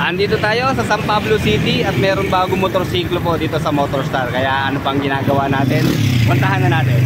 Andito tayo sa San Pablo City at meron bagong motorsiklo po dito sa Motorstar. Kaya ano pang ginagawa natin? Puntahan na natin.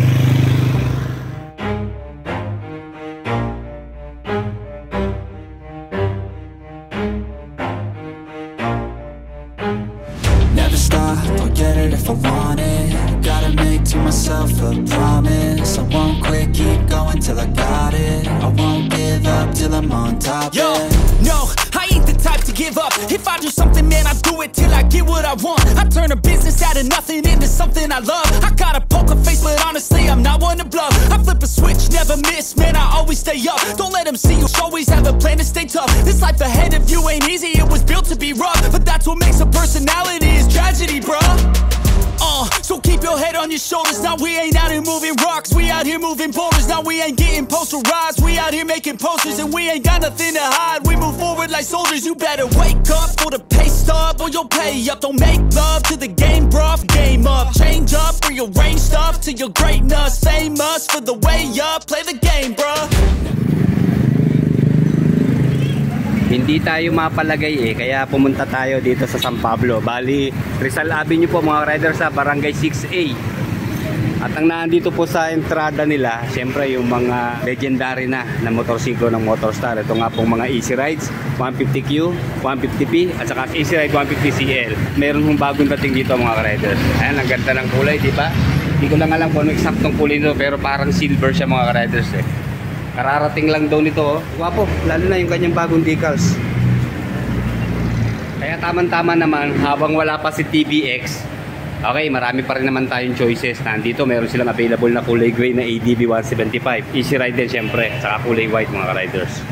Never stop, I'll get it if I want it. Gotta make to myself a promise. I won't quit, keep going till I got it. I won't give up till I'm on top. Yo, no, I ain't the type to give up. If I do something, man, I do it till I get what I want. I turn a business out of nothing into something I love. I got a poker face, but honestly, I'm not one to bluff. I flip a switch, never miss, man, I always stay up. Don't let them see you, always have a plan to stay tough. This life ahead of you ain't easy, it was built to be rough. But that's what makes a personality, is tragedy, bruh. So keep your head on your shoulders. Now we ain't out here moving rocks, we out here moving boulders. Now we ain't getting posterized, we out here making posters. And we ain't got nothing to hide, we move forward like soldiers. You better wake up for the pay stub or you'll pay up. Don't make love to the game, bruh, game up. Change up, rearrange stuff to your greatness. Famous for the way up, play the game, bruh. Hindi tayo mapalagay kaya pumunta tayo dito sa San Pablo. Bali, Rizal Avenue po mga riders sa Barangay 6A. At ang naandito po sa entrada nila, syempre yung mga legendary na motorsiklo ng Motorstar. Ito nga pong mga Easy Rides 150Q, 150P at saka Easy Ride 150CL. Meron hong bagong dating dito mga riders. Ayan, ang ganda ng kulay, di ba? Hindi ko lang alam kung ano eksaktong kulay nito, pero parang silver siya mga riders Kararating lang daw nito. Wapo, lalo na yung kanyang bagong decals. Kaya tamang-tama naman habang wala pa si TBX. Okay, marami pa rin naman tayong choices. Nandito meron silang available na kulay gray na ADB 175. Easy Ride din syempre, saka kulay white mga riders.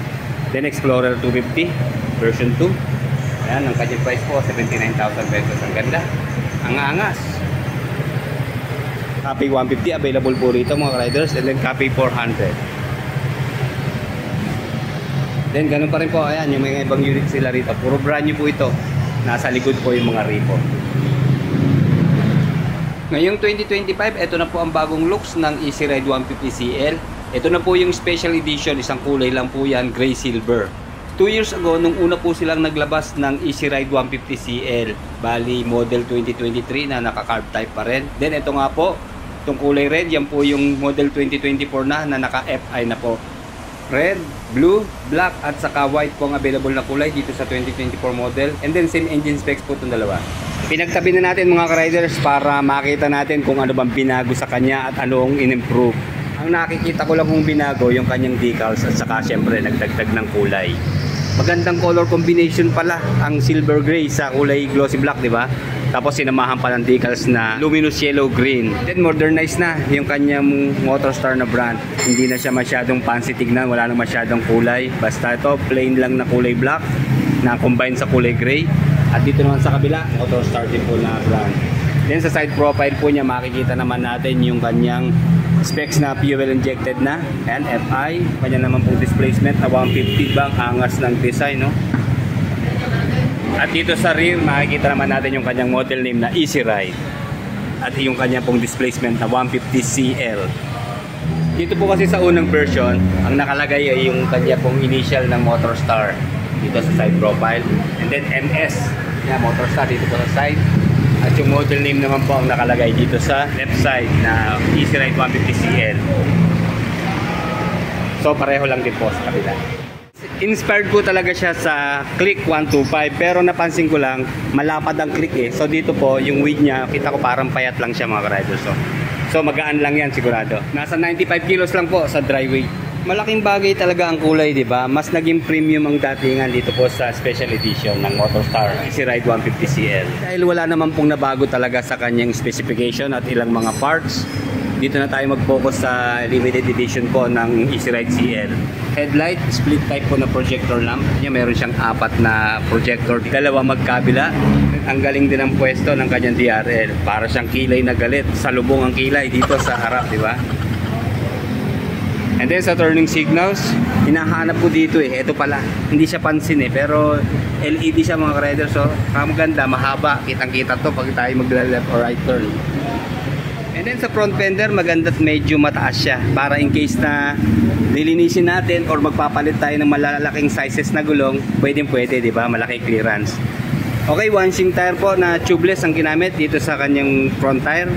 Then Explorer 250 version 2. Ayan, ang kanyang price po 79,000 pesos. Ang ganda, ang angas. Copy 150 available po rito mga riders. And then copy 400. Then ganun pa rin po, ayan, yung mga ibang unit sila rito. Puro brand new po ito. Nasa likod po yung mga repo. Ngayong 2025, ito na po ang bagong looks ng Easy Ride 150CL. Ito na po yung special edition, isang kulay lang po yan, gray silver. 2 years ago, nung una po silang naglabas ng Easy Ride 150CL, bali model 2023 na naka-carb type pa rin. Then ito nga po, itong kulay red, yan po yung model 2024 na naka-FI na po. Red, blue, black at saka white po ang available na kulay dito sa 2024 model. And then same engine specs po itong dalawa. Pinagtabi na natin mga ka-riders para makita natin kung ano bang binago sa kanya at ano ang in-improve. Ang nakikita ko lang kung binago yung kanyang decals at saka syempre nagdagdag ng kulay. Magandang color combination pala ang silver gray sa kulay glossy black, di ba? Tapos sinamahan pa ng decals na luminous yellow green. Then modernized na yung kanyang Motorstar na brand. Hindi na siya masyadong fancy tignan, wala nang masyadong kulay. Basta ito plain lang na kulay black na combine sa kulay gray. At dito naman sa kabila, Motorstar din po na brand. Then sa side profile po niya makikita naman natin yung kanyang specs na fuel injected na. Ayan, FI. Kanya naman po displacement na 150 bang angas ng design, no? At dito sa rear, makikita naman natin yung kanyang model name na Easy Ride. At yung kanyang pong displacement na 150CL. Dito po kasi sa unang version, ang nakalagay ay yung kanya pong initial ng Motorstar. Dito sa side profile. And then MS. Yeah, Motorstar dito po sa side. At yung model name naman po ang nakalagay dito sa left side na Easy Ride 150CL. So pareho lang din po sa kabila. Inspired po talaga siya sa Click 125 pero napansin ko lang malapad ang Click So dito po yung weight niya, kita ko parang payat lang siya mga riders. So magaan lang yan sigurado. Nasa 95 kilos lang po sa dry weight. Malaking bagay talaga ang kulay, di ba? Mas naging premium ang datingan dito po sa special edition ng Motorstar Easy Ride 150CL. Dahil wala naman pong nabago talaga sa kanyang specification at ilang mga parts. Dito na tayo mag-focus sa limited edition po ng Easy Ride CL. Headlight, split type po na projector lamp. Meron siyang 4 na projector, dalawa magkabila. Ang galing din ang pwesto ng kanyang DRL. Para siyang kilay na galit. Salubong ang kilay dito sa harap, di ba? And then sa turning signals, hinahanap po dito ito pala, hindi siya pansin pero LED siya mga riders. So maganda, mahaba, kitang-kita to pag tayo mag-left or right turn. And then sa front fender, maganda't medyo mataas siya para in case na lilinisin natin or magpapalit tayo ng malalaking sizes na gulong, pwede, di ba? Malaki clearance. Okay, 1-shing tire po na tubeless ang ginamit dito sa kanyang front tire.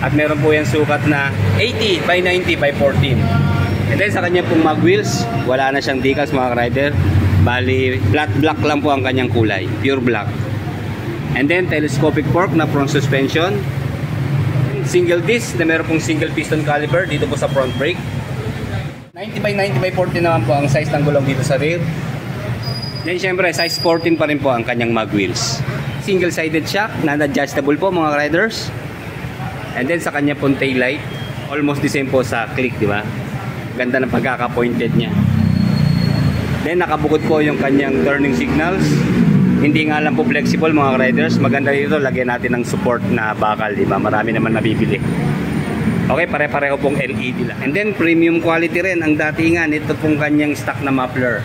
At meron po yan sukat na 80 by 90 by 14. And then sa kanya pong mag wheels, wala na siyang decals mga rider. Bali, flat black lang po ang kanyang kulay, pure black. And then telescopic fork na front suspension. Single disc na meron pong single piston caliper dito po sa front brake. 90 by 90 by 14 naman po ang size ng gulong dito sa rear. Then syempre size 14 pa rin po ang kanyang mag wheels. Single sided shock na adjustable po mga riders. And then sa kanya pong tail light, almost the same po sa click, di ba? Ganda ng pagkaka-pointed niya. Then nakabukod po yung kanyang turning signals. Hindi nga lang po flexible mga riders. Maganda dito, lagyan natin ng support na bakal, di ba? Marami naman nabibili. Okay, pare-pareho pong LED lang. And then premium quality rin ang datingan. Ito pong kanyang stock na muffler.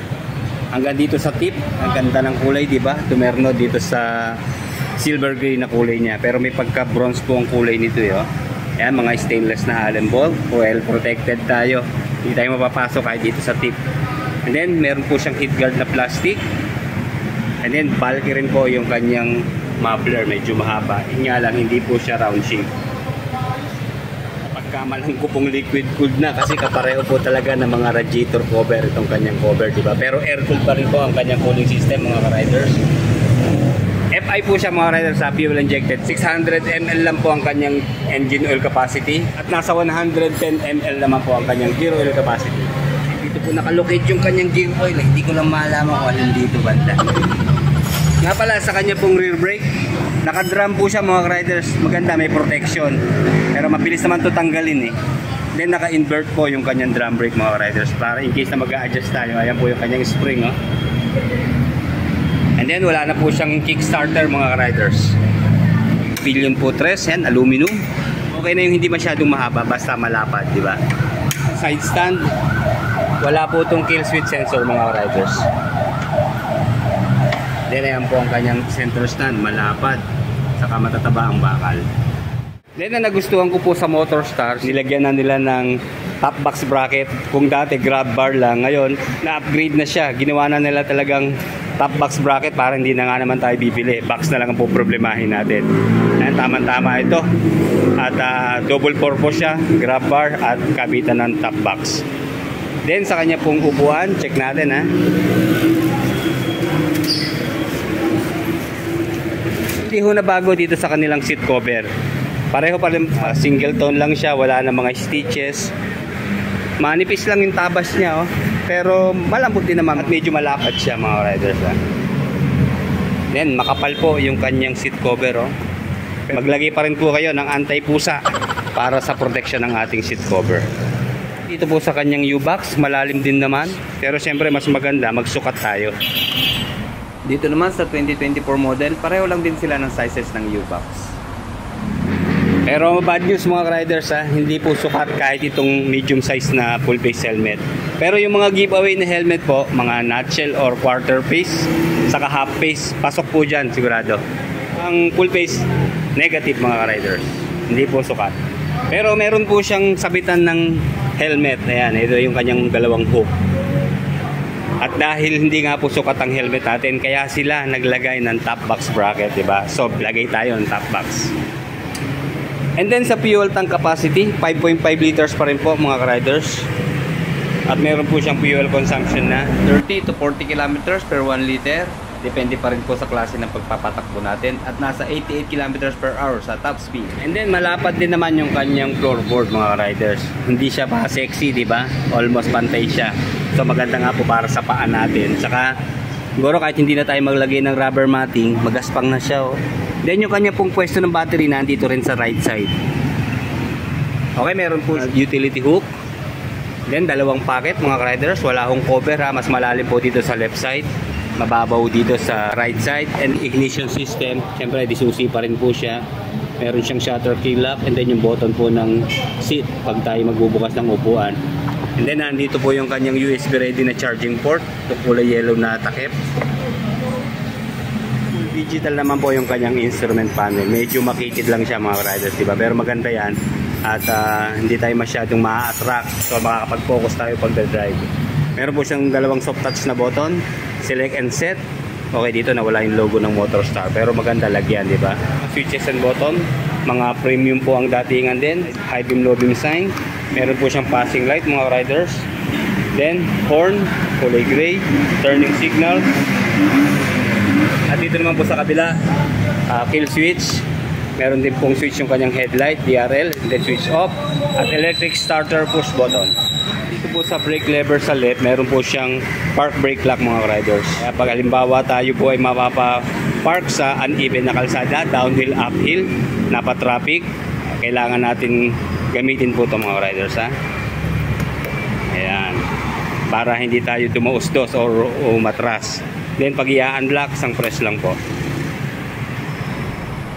Hanggang dito sa tip, ang ganda ng kulay, di ba? Tumerno dito sa silver gray na kulay niya. Pero may pagka-bronze po ang kulay nito, yo. Ayan, mga stainless na Allen bolt. Well protected tayo. Hindi tayo mapapasok kahit dito sa tip. And then meron po siyang heat guard na plastic. And then bulky rin po yung kanyang muffler, medyo mahaba. Yun nga lang, hindi po siya round shape. Pagkamalang ko pong liquid cooled na kasi kapareho po talaga ng mga radiator cover itong kanyang cover, diba? Pero air cooled pa rin po ang kanyang cooling system mga riders. FI po siya mga riders sa fuel injected. 600 ml lang po ang kanyang engine oil capacity at nasa 110 ml naman po ang kanyang gear oil capacity. Dito po nakalocate yung kanyang gear oil. Hindi ko lang malaman kung alin dito banda. Nga pala sa kanya pong rear brake, naka-drum po siya mga riders. Maganda, may protection. Pero mabilis naman ito tanggalin eh. Then naka-invert po yung kanyang drum brake mga riders. Para in case na mag-a-adjust tayo, ayan po yung kanyang spring. Oh. And then wala na po siyang kickstarter mga riders. Pillion po tres, yan, aluminum. Okay na yung hindi masyadong mahaba, basta malapad, di ba? Side stand, wala po itong kill switch sensor mga riders. Then ayan po ang kanyang center stand, malapad, saka matataba ang bakal. Then na nagustuhan ko po sa Motorstar, nilagyan na nila ng top box bracket. Kung dati grab bar lang, ngayon na-upgrade na siya. Ginawa na nila talagang top box bracket para hindi na nga naman tayo bibili. Box na lang ang po problemahin natin. Ayan, tama-tama ito. At double purpose siya, grab bar at kabitan ng top box. Then sa kanya pong upuan, check natin ha. Hindi ho na bago dito sa kanilang seat cover. Pareho pa rin, single tone lang siya, wala na mga stitches. Manipis lang yung tabas niya, oh. Pero malambot din naman at medyo malapad siya mga riders. Then makapal po yung kanyang seat cover, oh. Maglagay pa rin po kayo ng anti-pusa para sa protection ng ating seat cover. Dito po sa kanyang U-box, malalim din naman. Pero siyempre mas maganda, magsukat tayo. Dito naman sa 2024 model, pareho lang din sila ng sizes ng U-box. Pero bad news mga riders ha, hindi po sukat kahit itong medium size na full face helmet. Pero yung mga giveaway na helmet po, mga nutshell or quarter face, saka half face, pasok po dyan sigurado. Ang full face, negative mga riders, hindi po sukat. Pero meron po siyang sabitan ng helmet, ayan, ito yung kanyang dalawang hook. At dahil hindi nga po sukat ang helmet natin, kaya sila naglagay ng top box bracket, diba? So, lagay tayo ng top box. And then sa fuel tank capacity, 5.5 liters pa rin po mga riders. At meron po siyang fuel consumption na 30 to 40 kilometers per 1 liter. Depende pa rin po sa klase ng pagpapatakbo natin. At nasa 88 kilometers per hour sa top speed. And then malapad din naman yung kanyang floorboard mga riders. Hindi siya pa sexy, diba? Almost pantay siya. So maganda nga po para sa paan natin. Saka siguro kahit hindi na tayo maglagay ng rubber matting, magaspang na siya, oh. Then yung kanya pong pwesto ng battery nandito rin sa right side. Okay, meron po utility hook. Then dalawang pocket mga riders. Wala akong cover ha. Mas malalim po dito sa left side, mababaw dito sa right side. And ignition system, syempre disusi pa rin po siya. Meron siyang shutter key lock. And then yung button po ng seat pag tayo magbubukas ng upuan. And then nandito po yung kanyang USB ready na charging port. Ito kulay yellow na takip. Digital naman po yung kanyang instrument panel. Medyo makitid lang siya mga riders, diba? Pero maganda yan. at hindi tayo masyadong ma-attract, so makakapag-focus tayo pagdadrive. Meron po siyang dalawang soft touch na button, select and set. Okay, dito nawala yung logo ng Motorstar, pero maganda lagyan, di ba? Switches and button, mga premium po ang datingan din. High beam, low beam sign. Meron po siyang passing light mga riders. Then horn, kulay gray, turning signal. At dito naman po sa kabila, kill switch. Meron din pong switch yung kanyang headlight, DRL, then switch off. At electric starter push button. Dito po sa brake lever sa left, meron po siyang park brake lock mga riders. Kaya pag halimbawa tayo po ay mapapark sa uneven na kalsada, downhill, uphill, napa-traffic, kailangan natin gamitin po ito mga riders, ha. Ayan, para hindi tayo dumausdos o matras. Then pag i-unlock, isang press lang po.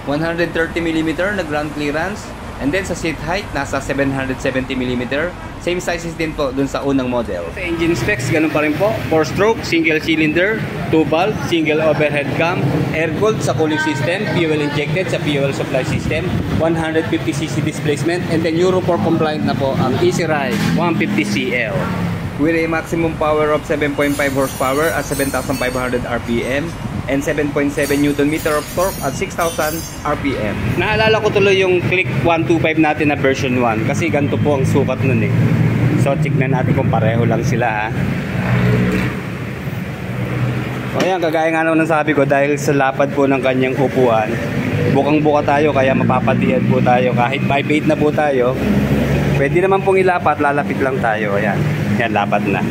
130mm na ground clearance. And then sa seat height, nasa 770mm. Same sizes din po dun sa unang model. Sa engine specs, ganun pa rin po. 4-stroke, single cylinder, 2-valve, single overhead cam, air-cooled sa cooling system, fuel injected sa fuel supply system, 150cc displacement, and then Euro 4 compliant na po ang Easy Ride 150cl. With a maximum power of 7.5 horsepower at 7,500 RPM and 7.7 Newton meter of torque at 6,000 RPM. Naalala ko tuloy yung Click 125 natin na version 1 kasi ganito po ang sukat nun eh. So tignan natin kung pareho lang sila, ha. O yan, kagaya nga naman ng sabi ko, dahil sa lapad po ng kanyang upuan, bukang-buka tayo kaya mapapatiyan po tayo. Kahit 5'8" na po tayo, pwede naman pong ilapat, lalapit lang tayo. Ayan, yan, lapad na.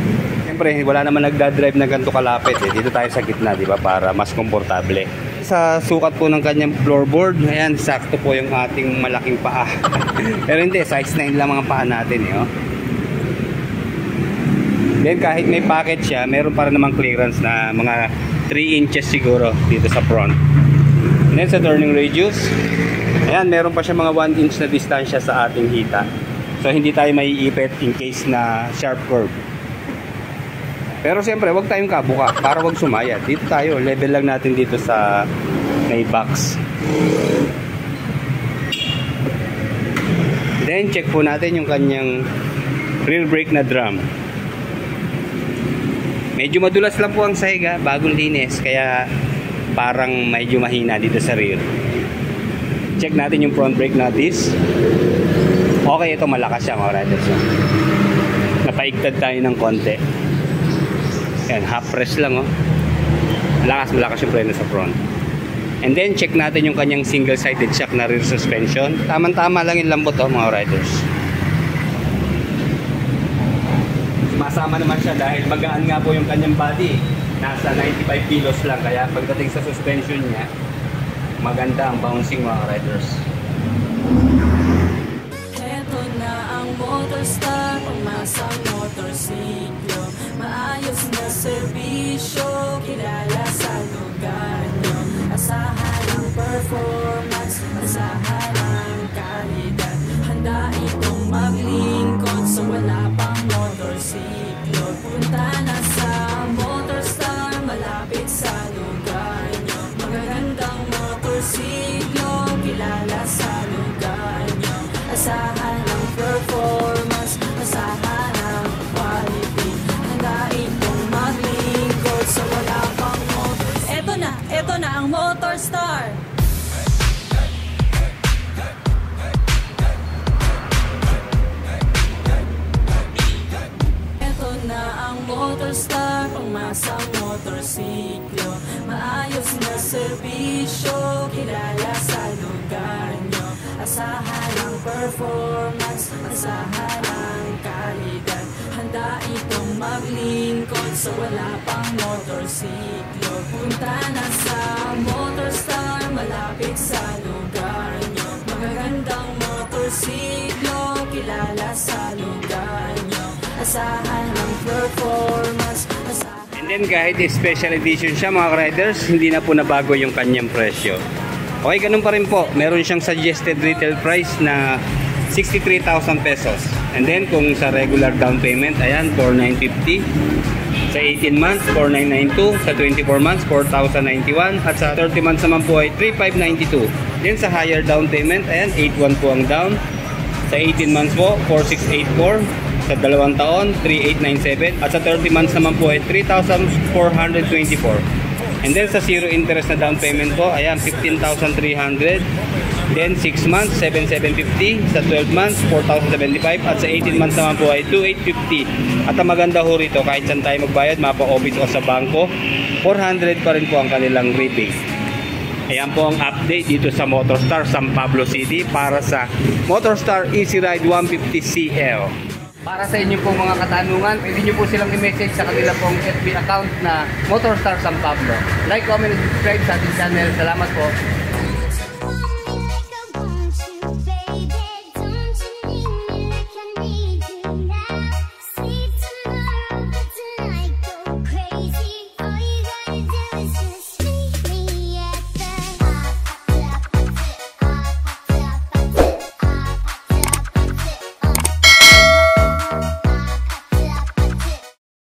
Siyempre, wala naman nagdadrive na ganito kalapit eh. Dito tayo sa gitna, di ba, para mas komportable. Sa sukat po ng kanyang floorboard, ayan, sakto po yung ating malaking paa. Pero hindi, size 9 lang mga paa natin eh, oh. Then kahit may pocket siya, meron para namang clearance na mga 3 inches siguro dito sa front. And then sa turning radius, ayan, meron pa siya mga 1 inch na distansya sa ating hita. So hindi tayo maiipit in case na sharp curve. Pero siyempre, wag tayong kabuka para wag sumaya. Dito tayo, level lang natin dito sa may box. Then check po natin yung kanyang rear brake na drum. Medyo madulas lang po ang sahig, ha, bagong linis, kaya parang medyo mahina dito sa rear. Check natin yung front brake na disc. Okay, ito malakas siya mga riders. Napaigtad tayo ng konti. Ayan, half press lang, oh. Malakas yung preno sa front. And then check natin yung kanyang single-sided shock na rear suspension. Tama-tama lang yung lambot, oh, mga riders. Masama naman siya dahil magaan nga po yung kanyang body. Nasa 95 kilos lang, kaya pagdating sa suspension niya, maganda ang bouncing mga riders. Heto na ang Motorstar, pangmasang motorsiklo. Maayos na serbisyo, kilala sa lugar nyo. Asahan ang performance, asahan ang kalidad. Handa itong maglingkod sa wala pang motorsiklo. Punta na sa Motorstar, malapit sa lugar nyo. Magagandang motorsiklo, kilala sa lugar nyo. Asahan ang performance, asahan ang quality. Handa itong maglingkod sa wala pang motor. Eto na ang Motorstar. Eto na ang Motorstar, pangmasang motorsiklo. Maayos na serbisyo, kilala sa lugar nyo. Asahan ang performance, asahan ang kalidad. Handa itong maglingkod sa wala pang motorsiklo. Punta na sa Motorstar, malapit sa lugar nyo. Magagandang motorsiklo, kilala sa lugar nyo. Asahan ang performance, asahan. And then kahit special edition siya mga riders, hindi na po nabago yung kanyang presyo. Okay, ganun pa rin po. Meron siyang suggested retail price na 63,000 pesos. And then kung sa regular down payment, ayan, 4,950. Sa 18 months, 4,992. Sa 24 months, 4,091. At sa 30 months naman po ay 3,592. Then sa higher down payment, ayan, 8,1 po ang down. Sa 18 months po, 4,684. Sa 2 taon, 3,897. At sa 30 months naman po ay 3,424. And then sa zero interest na down payment po, ayan, 15,300. Then 6 months, 7,750. Sa 12 months, 4,075. At sa 18 months naman po ay 2,850. At ang maganda ho rito, kahit saan tayo magbayad, mapa-office o sa bangko, 400 pa rin po ang kanilang rebate. Ayan po ang update dito sa Motorstar San Pablo City para sa Motorstar Easy Ride 150CL. Para sa inyo pong mga katanungan, pwede nyo po silang i-message sa kanila pong FB account na Motorstar San Pablo. Like, comment, and subscribe sa ating channel. Salamat po.